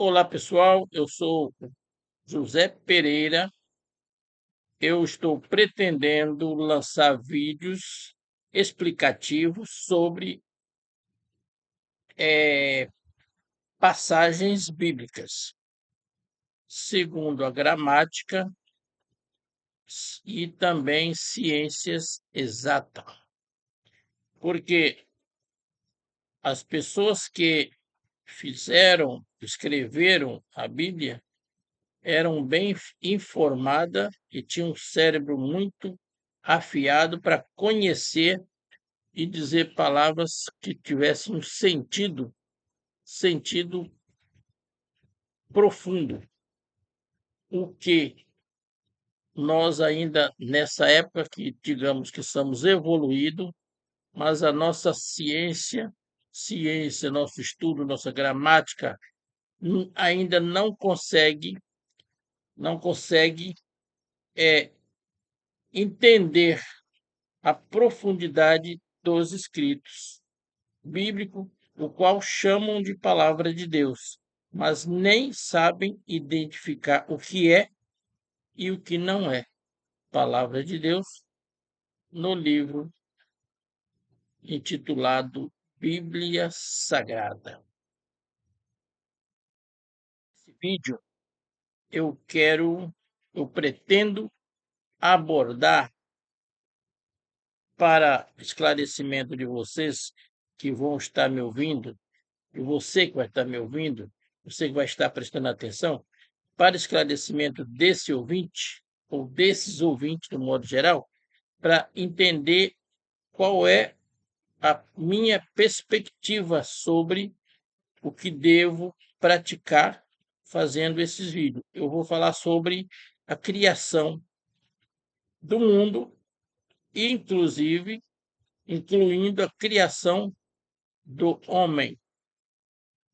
Olá, pessoal. Eu sou José Pereira. Eu estou pretendendo lançar vídeos explicativos sobre passagens bíblicas, segundo a gramática e também ciências exatas, porque as pessoas que escreveram a Bíblia eram bem informadas e tinham um cérebro muito afiado para conhecer e dizer palavras que tivessem um sentido profundo, o que nós ainda nessa época que digamos que somos evoluídos, mas a nossa ciência, nosso estudo, nossa gramática ainda não consegue entender a profundidade dos escritos bíblicos, o qual chamam de palavra de Deus, mas nem sabem identificar o que é e o que não é palavra de Deus no livro intitulado Bíblia Sagrada. Nesse vídeo eu pretendo abordar, para esclarecimento de vocês que vão estar me ouvindo, e você que vai estar me ouvindo, você que vai estar prestando atenção, para esclarecimento desse ouvinte, ou desses ouvintes, de modo geral, para entender qual é a minha perspectiva sobre o que devo praticar fazendo esses vídeos. Eu vou falar sobre a criação do mundo, inclusive incluindo a criação do homem,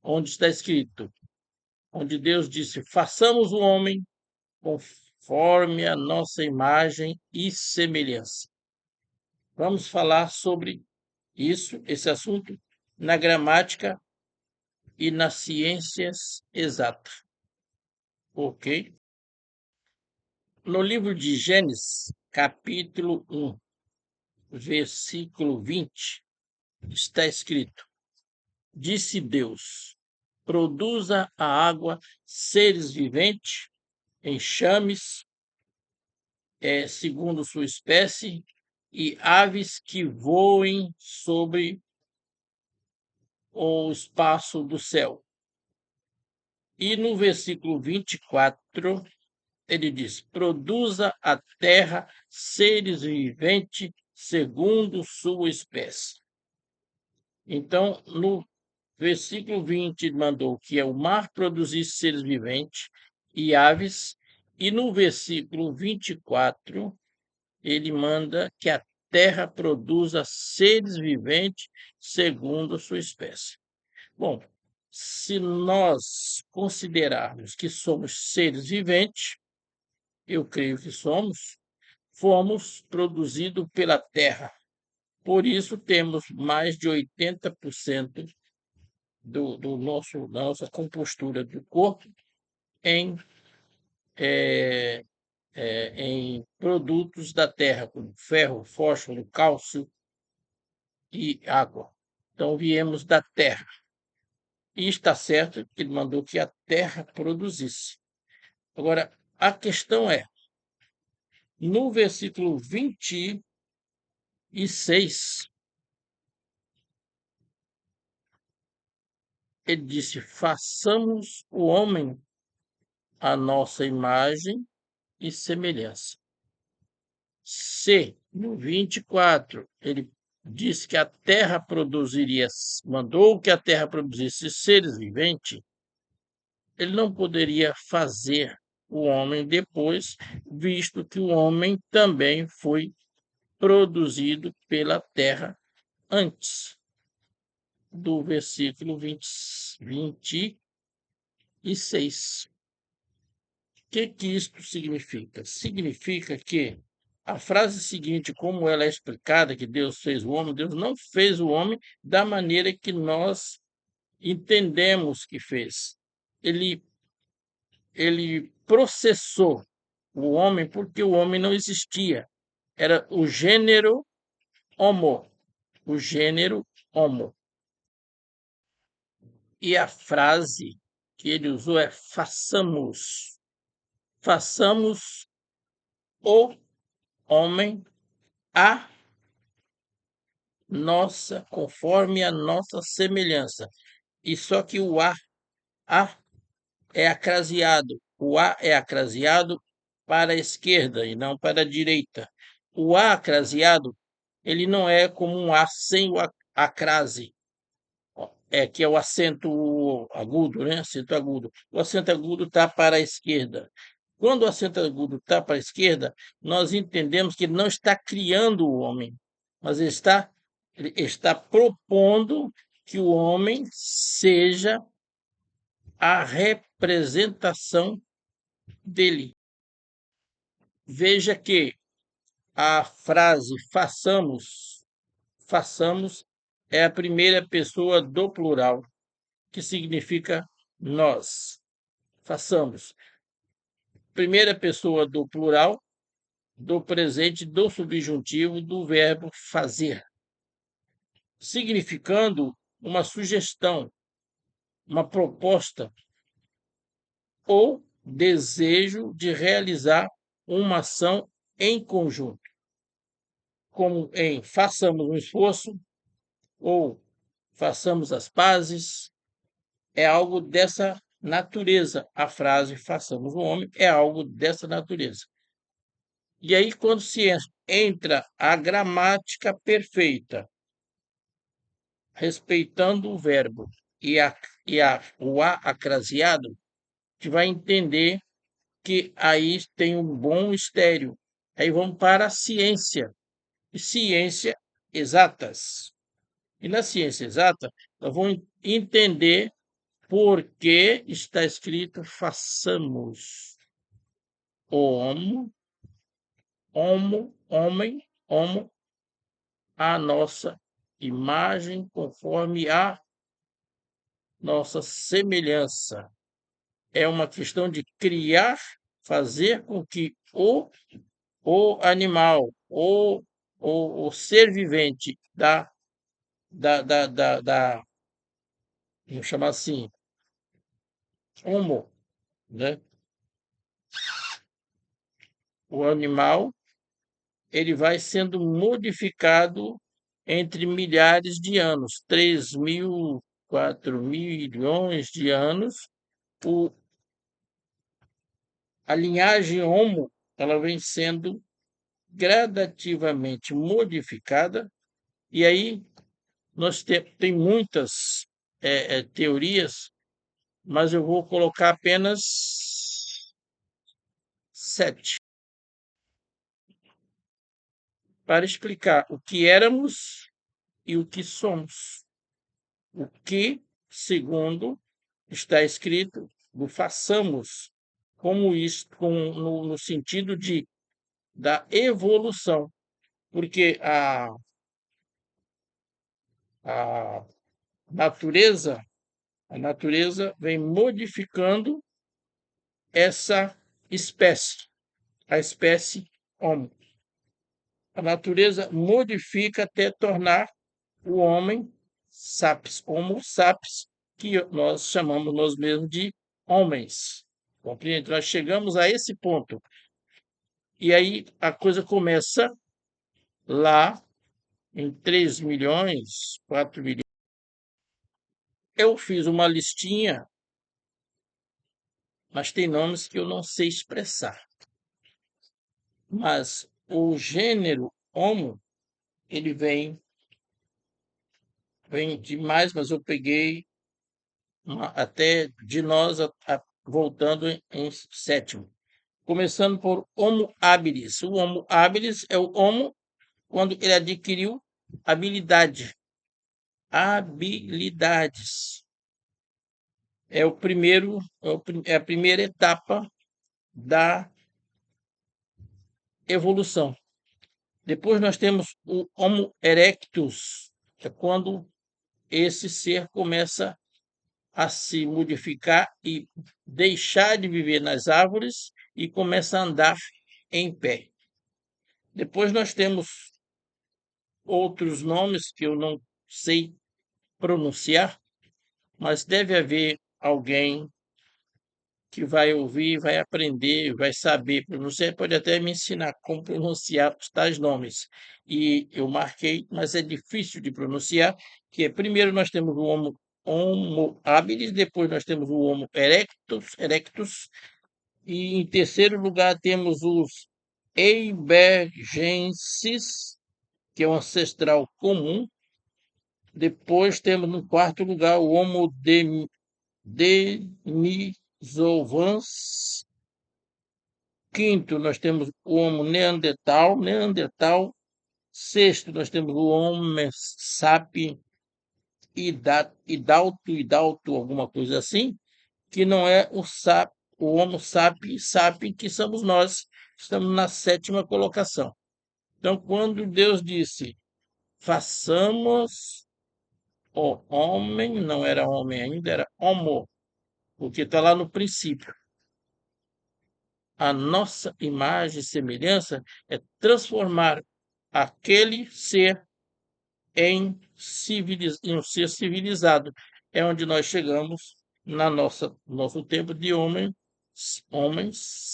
onde está escrito, onde Deus disse: façamos o homem conforme a nossa imagem e semelhança. Vamos falar sobre esse assunto, na gramática e nas ciências exatas. Ok? No livro de Gênesis, capítulo 1, versículo 20, está escrito: disse Deus: produza a água seres viventes, enxames, segundo sua espécie, e aves que voem sobre o espaço do céu. E no versículo 24, ele diz: produza a terra seres viventes segundo sua espécie. Então, no versículo 20, ele mandou que o mar produzisse seres viventes e aves, e no versículo 24, ele manda que a terra produza seres viventes segundo sua espécie. Bom, se nós considerarmos que somos seres viventes, eu creio que fomos produzidos pela terra. Por isso, temos mais de 80% da nossa compostura do corpo em, em produtos da terra, como ferro, fósforo, cálcio e água. Então, viemos da terra. E está certo que ele mandou que a terra produzisse. Agora, a questão é, no versículo 26, ele disse: façamos o homem à nossa imagem e semelhança. Se no 24 ele disse que a terra mandou que a terra produzisse seres viventes, ele não poderia fazer o homem depois, visto que o homem também foi produzido pela terra antes do versículo 26. O que isto significa? Significa que a frase seguinte, como ela é explicada, que Deus fez o homem, Deus não fez o homem da maneira que nós entendemos que fez. ele, ele processou o homem porque o homem não existia. Era o gênero Homo, o gênero Homo. E a frase que ele usou é façamos. Façamos o homem a nossa, conforme a nossa semelhança. E só que a é acraseado. O a é acraseado para a esquerda e não para a direita. O a acraseado, ele não é como um a sem o acrase, que é o acento agudo, né? Acento agudo. O acento agudo está para a esquerda. Quando o acento agudo está para a esquerda, nós entendemos que ele não está criando o homem, mas ele está propondo que o homem seja a representação dele. Veja que a frase façamos é a primeira pessoa do plural, que significa nós. Façamos. Primeira pessoa do plural, do presente, do subjuntivo, do verbo fazer, significando uma sugestão, uma proposta ou desejo de realizar uma ação em conjunto, como em façamos um esforço ou façamos as pazes. É algo dessa natureza. A frase façamos um homem é algo dessa natureza. E aí, quando se entra a gramática perfeita, respeitando o verbo o a acraseado, que vai entender que aí tem um bom estéreo. Aí vamos para a ciência, e ciência exatas. E na ciência exata, nós vamos entender por que está escrito façamos homo, homo, a nossa imagem conforme a nossa semelhança. É uma questão de criar, fazer com que o animal, o ser vivente vamos chamar assim, homo, né? O animal, ele vai sendo modificado entre milhares de anos, 3.000, 4.000 milhões de anos. A linhagem Homo, ela vem sendo gradativamente modificada, e aí nós tem muitas teorias, mas eu vou colocar apenas 7 para explicar o que éramos e o que somos. O que, segundo está escrito, do façamos, como isso, no sentido da evolução, porque a natureza, a natureza vem modificando essa espécie, a espécie Homo. A natureza modifica até tornar o homem sapiens, Homo sapiens, que nós chamamos nós mesmos de homens. Compreende? Nós chegamos a esse ponto. E aí a coisa começa lá em 3 milhões, 4 milhões. Eu fiz uma listinha, mas tem nomes que eu não sei expressar. Mas o gênero Homo, ele vem demais, mas eu peguei até de nós voltando em sétimo. Começando por Homo habilis. O Homo habilis é o Homo quando ele adquiriu habilidade. Habilidades. É o primeiro, é a primeira etapa da evolução. Depois nós temos o Homo erectus, que é quando esse ser começa a se modificar e deixar de viver nas árvores e começa a andar em pé. Depois nós temos outros nomes que eu não sei pronunciar, mas deve haver alguém que vai ouvir, vai aprender, vai saber pronunciar, pode até me ensinar como pronunciar os tais nomes. E eu marquei, mas é difícil de pronunciar, que é, primeiro nós temos o Homo habilis, depois nós temos o Homo erectus, e em terceiro lugar temos os Heibergenses, que é um ancestral comum. Depois temos no quarto lugar o Homo denisovans. Quinto, nós temos o Homo neandertal. Sexto, nós temos o Homo sapiens hidalto, alguma coisa assim, que não é o Homo sapiens, que somos nós, estamos na sétima colocação. Então, quando Deus disse, façamos o homem, não era homem ainda, era homo, porque está lá no princípio. A nossa imagem e semelhança é transformar aquele ser em um ser civilizado. É onde nós chegamos na nosso tempo de homens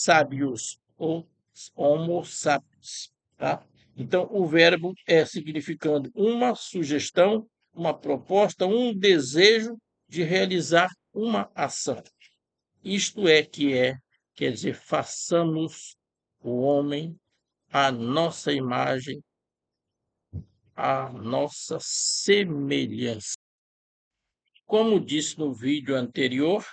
sábios, ou homo sapiens, tá? Então, o verbo é significando uma sugestão, uma proposta, um desejo de realizar uma ação. Isto quer dizer, façamos o homem à nossa imagem, à nossa semelhança. Como disse no vídeo anterior,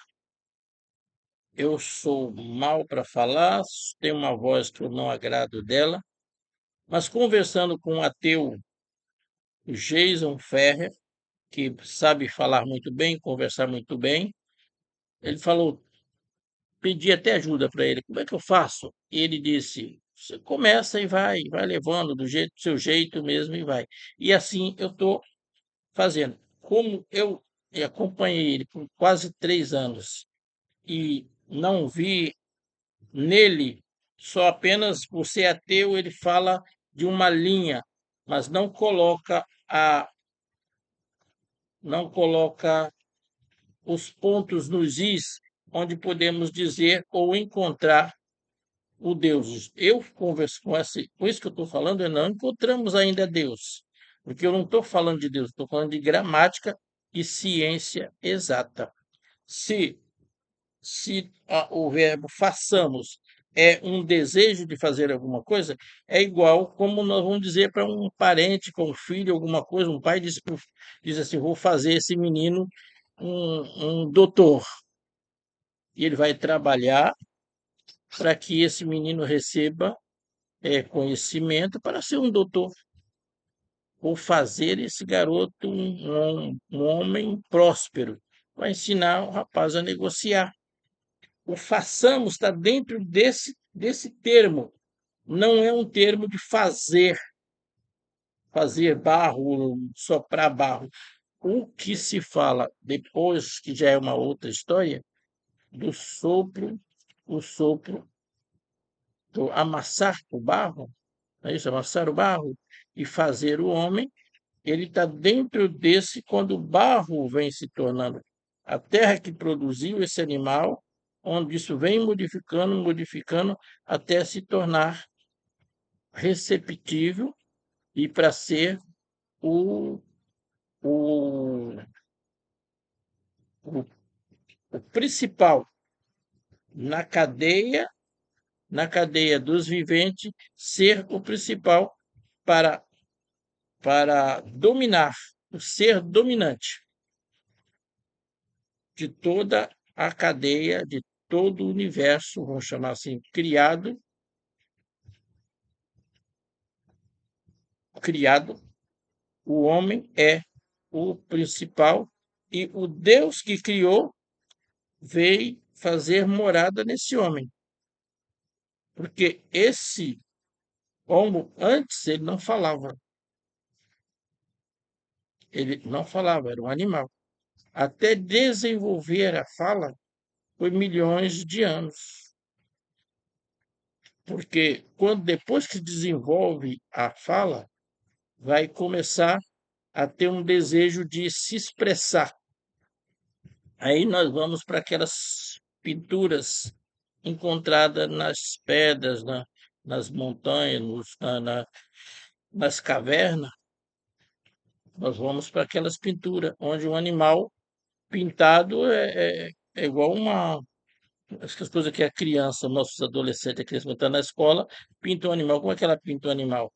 eu sou mal para falar, tenho uma voz que eu não agrado dela, mas conversando com o ateu Jason Ferrer, que sabe falar muito bem, conversar muito bem, ele falou, pedi até ajuda para ele, como é que eu faço? E ele disse, você começa e vai levando do seu jeito mesmo e vai. E assim eu estou fazendo. Como eu acompanhei ele por quase 3 anos e não vi nele, só apenas por ser ateu, ele fala de uma linha, mas não coloca os pontos nos is, onde podemos dizer ou encontrar o Deus. Eu converso com isso que eu estou falando, não encontramos ainda Deus, porque eu não estou falando de Deus, estou falando de gramática e ciência exata. Se o verbo façamos é um desejo de fazer alguma coisa, é igual como nós vamos dizer para um parente, para um filho, alguma coisa, um pai diz assim, vou fazer esse menino um doutor, e ele vai trabalhar para que esse menino receba conhecimento para ser um doutor, ou fazer esse garoto um homem próspero, vai ensinar o rapaz a negociar. O façamos está dentro desse termo, não é um termo de fazer barro, soprar barro. O que se fala depois, que já é uma outra história, do sopro, o sopro, do amassar o barro, é isso, amassar o barro e fazer o homem, ele está dentro desse, quando o barro vem se tornando a terra que produziu esse animal, onde isso vem modificando, até se tornar receptível e para ser o, o, o, o principal na cadeia, dos viventes, ser o principal para, para dominar, o ser dominante de toda a cadeia, de todo o universo, vamos chamar assim, criado, o homem é o principal e o Deus que criou veio fazer morada nesse homem. Porque esse homo, antes, ele não falava. Ele não falava, era um animal. até desenvolver a fala, foi milhões de anos. Porque depois que desenvolve a fala, vai começar a ter um desejo de se expressar. Aí nós vamos para aquelas pinturas encontradas nas pedras, nas montanhas, nas cavernas. Nós vamos para aquelas pinturas onde um animal pintado é igual essas coisas que a criança, nossos adolescentes, a criança quando está na escola, pinta um animal. Como é que ela pinta um animal?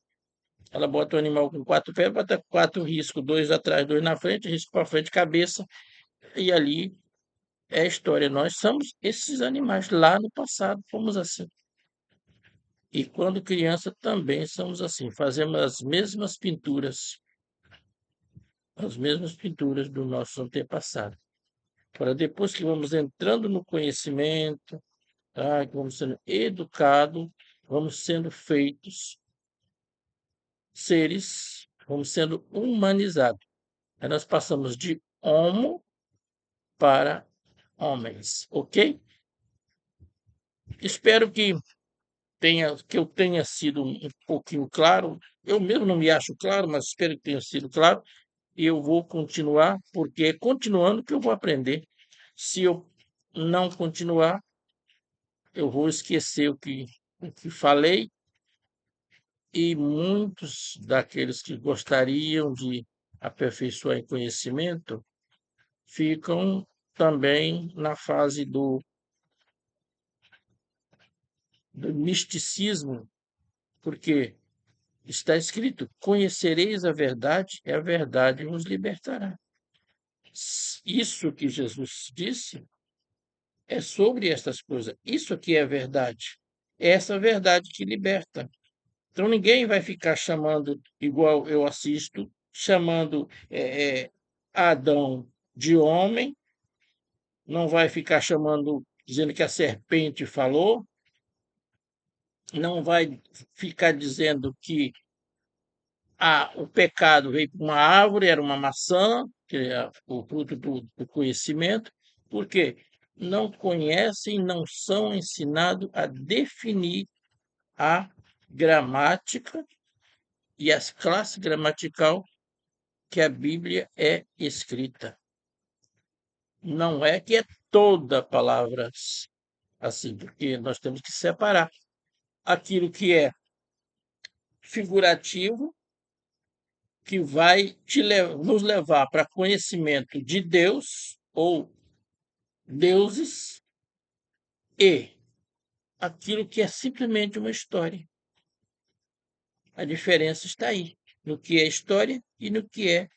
Ela bota o animal com 4 pés, bota 4 riscos, 2 atrás, 2 na frente, risco para frente, cabeça, e ali é a história. Nós somos esses animais. Lá no passado fomos assim. E quando criança também somos assim. Fazemos as mesmas pinturas do nosso antepassado. Para depois que vamos entrando no conhecimento, tá? Que vamos sendo educados, vamos sendo feitos seres, vamos sendo humanizados. Aí nós passamos de homo para homens, ok? Espero que eu tenha sido um pouquinho claro. Eu mesmo não me acho claro, mas espero que tenha sido claro. E eu vou continuar, porque é continuando que eu vou aprender. Se eu não continuar, eu vou esquecer o que falei, e muitos daqueles que gostariam de aperfeiçoar em conhecimento ficam também na fase do misticismo, porque está escrito: conhecereis a verdade, e a verdade vos libertará. Isso que Jesus disse é sobre essas coisas. Isso aqui é verdade. É essa verdade que liberta. Então ninguém vai ficar chamando, igual eu assisto, chamando Adão de homem, não vai ficar chamando, dizendo que a serpente falou, não vai ficar dizendo que o pecado veio por uma árvore, era uma maçã, que é o fruto do conhecimento, porque não conhecem, não são ensinados a definir a gramática e as classes gramatical que a Bíblia é escrita. Não é que é toda palavra assim, porque nós temos que separar aquilo que é figurativo, que vai nos levar para conhecimento de Deus ou deuses, e aquilo que é simplesmente uma história. A diferença está aí, no que é história e no que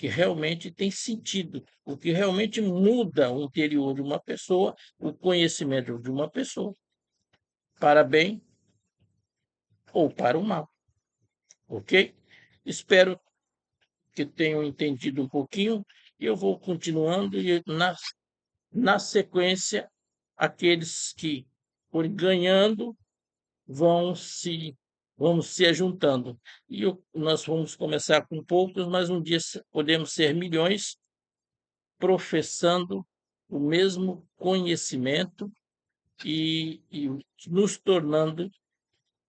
realmente tem sentido, o que realmente muda o interior de uma pessoa, o conhecimento de uma pessoa, para bem ou para o mal, ok? Espero que tenham entendido um pouquinho, e eu vou continuando, e na sequência, aqueles que forem ganhando vão se vamos se ajuntando. E nós vamos começar com poucos, mas um dia podemos ser milhões, professando o mesmo conhecimento, e nos tornando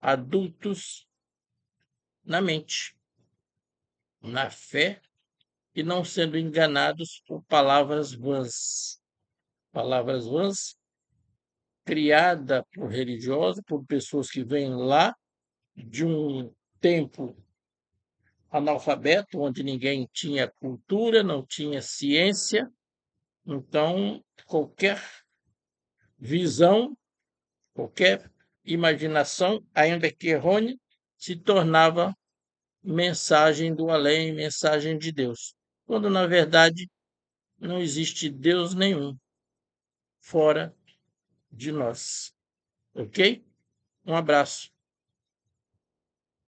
adultos na mente, na fé, e não sendo enganados por palavras vãs, criada por religiosos, por pessoas que vêm lá de um tempo analfabeto, onde ninguém tinha cultura, não tinha ciência. Então, qualquer visão, qualquer imaginação, ainda que errônea, se tornava mensagem do além, mensagem de Deus, quando na verdade não existe Deus nenhum fora de nós. Ok? Um abraço.